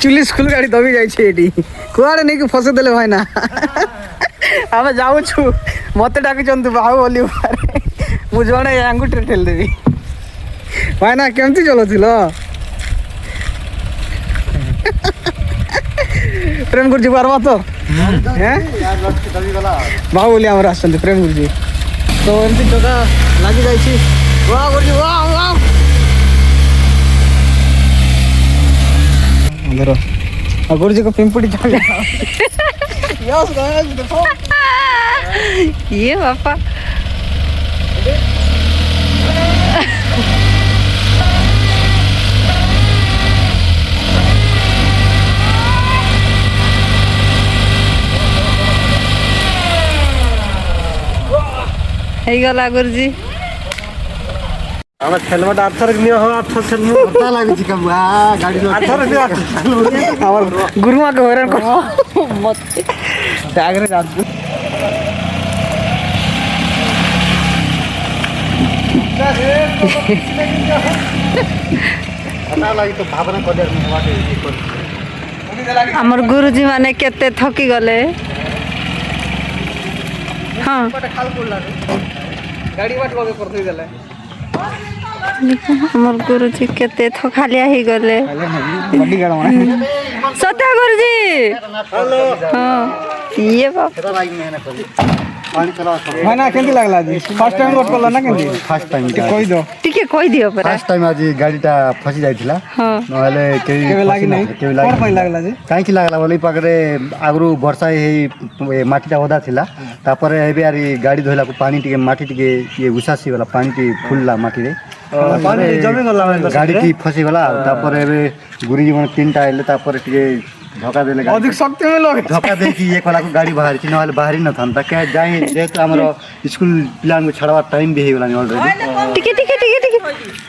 actually school गाड़ी दबी जाइए कुआड़े नहीं कि फसे देले भाई ना आम जाऊँ मत डाक बाहु बोली मु जड़े आंगुठी ठेल देवी भाई ना केमती चलुल प्रेम गुरुजी पार्बा तो बाहु बोली आम आस प्रेम गुरुजी तो एमती जगह लगी जाइए वाह गुरुजी वाह वाह गुरुजी को पिंपुड़ी ये बापा गला गुरुजी हम हेलमेट आथर नियो हो आथर हेलमेट पता लागे छी कब गाड़ी आथर नियो हमर गुरुमा के हैरान को मत आगरे जात पता लागी तो भावना कदर में बाटे हमर गुरुजी माने केते थकी गले हां खाल पड़ला गाड़ी बाट लगे परथई देले हमर गुरुजी केते थकालिया ही गले बड़ी गाड़ा माने सत्य गुरुजी हेलो हां ये बाप केता लागी मेहनत करी पानी चला भाई ना केंती लागला जी फर्स्ट टाइम लोड करला ना केंती फर्स्ट टाइम कोई दो टिके कोई दियो परा फर्स्ट टाइम आज गाड़ीटा फसी जाइथिला हां नहले केबे लागी नहीं केबे लागी कोन पई लागला जी काई की लागला बोली पाकरे आगरु वर्षा हे माटीटा ओदा थिला तापर एबे यार गाड़ी धोइला को पानी टिके माटी टिके ये उसासी वाला पानी टी फुलला माटी रे पानी जमी गला गाड़ी टी फसी गला तापर एबे गुरुजी मन तीनटा आइले तापर टिके धोका देले अधिक शक्ति में लोग धोका दे कि एक वाला को गाड़ी बाहर छी नहले बाहरी न थांता के जाई जेत हमरो स्कूल प्लान को छड़वा टाइम भी हे गलानी ऑलरेडी टिके टिके टिके टिके